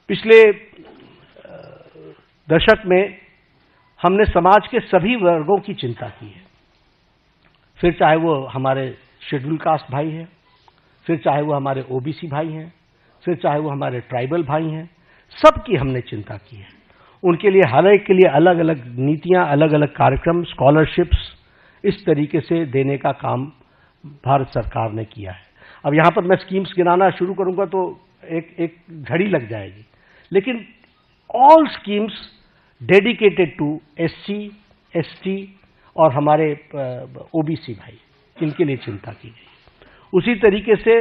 पिछले दशक में हमने समाज के सभी वर्गों की चिंता की है, फिर चाहे वो हमारे शेड्यूल कास्ट भाई हैं, फिर चाहे वो हमारे ओबीसी भाई हैं, फिर चाहे वो हमारे ट्राइबल भाई हैं, सबकी हमने चिंता की है। उनके लिए हर एक के लिए अलग अलग नीतियां, अलग अलग कार्यक्रम, स्कॉलरशिप्स इस तरीके से देने का काम भारत सरकार ने किया है। अब यहां पर मैं स्कीम्स गिनाना शुरू करूंगा तो एक घड़ी लग जाएगी, लेकिन all schemes dedicated to SC, ST और हमारे ओबीसी भाई, इनके लिए चिंता की गई। उसी तरीके से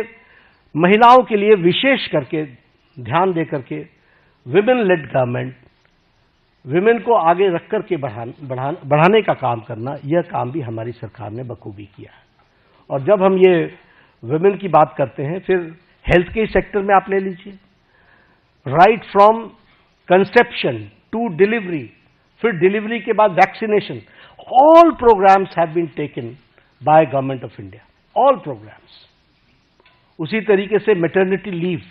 महिलाओं के लिए विशेष करके ध्यान देकर के विमेन लेड गवर्नमेंट, विमेन को आगे रख करके बढ़ाने का काम करना, यह काम भी हमारी सरकार ने बखूबी किया है। और जब हम ये विमेन की बात करते हैं, फिर हेल्थ के सेक्टर में आप ले लीजिए, right from conception to delivery, फिर डिलीवरी के बाद vaccination, all programmes have been taken by government of India, all programmes. उसी तरीके से मैटरनिटी लीव,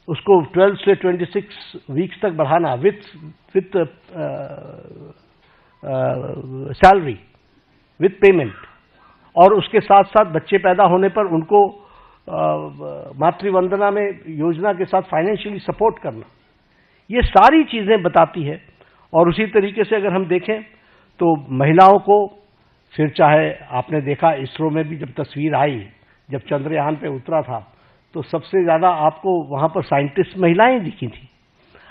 उसको 12 से 26 वीक्स तक बढ़ाना विथ सैलरी, विथ पेमेंट, और उसके साथ साथ बच्चे पैदा होने पर उनको मातृवंदना में योजना के साथ फाइनेंशियली सपोर्ट करना, ये सारी चीजें बताती है। और उसी तरीके से अगर हम देखें तो महिलाओं को, फिर चाहे आपने देखा इसरो में भी जब तस्वीर आई, जब चंद्रयान पे उतरा था, तो सबसे ज्यादा आपको वहां पर साइंटिस्ट महिलाएं दिखी थी।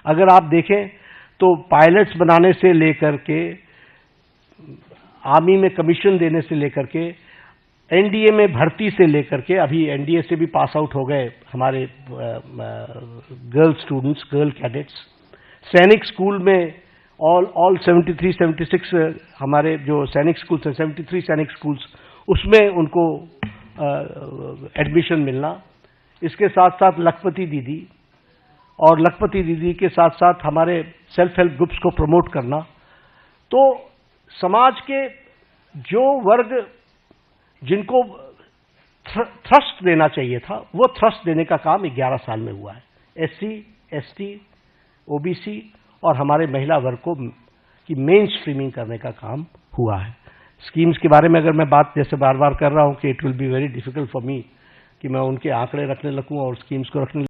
अगर आप देखें तो पायलट्स बनाने से लेकर के, आर्मी में कमीशन देने से लेकर के, एनडीए में भर्ती से लेकर के, अभी एनडीए से भी पास आउट हो गए हमारे गर्ल स्टूडेंट्स, गर्ल कैडेट्स, सैनिक स्कूल में ऑल 73, 76 हमारे जो सैनिक स्कूल्स हैं, 73 सैनिक स्कूल्स, उसमें उनको एडमिशन मिलना। इसके साथ साथ लखपति दीदी, और लखपति दीदी के साथ साथ हमारे सेल्फ हेल्प ग्रुप्स को प्रमोट करना। तो समाज के जो वर्ग जिनको थ्रस्ट देना चाहिए था, वो थ्रस्ट देने का काम 11 साल में हुआ है। एससी, एसटी, ओबीसी और हमारे महिला वर्ग को की मेन स्ट्रीमिंग करने का काम हुआ है। स्कीम्स के बारे में अगर मैं बात जैसे बार बार कर रहा हूं कि it will be very difficult for me कि मैं उनके आंकड़े रखने लगूं और स्कीम्स को रखने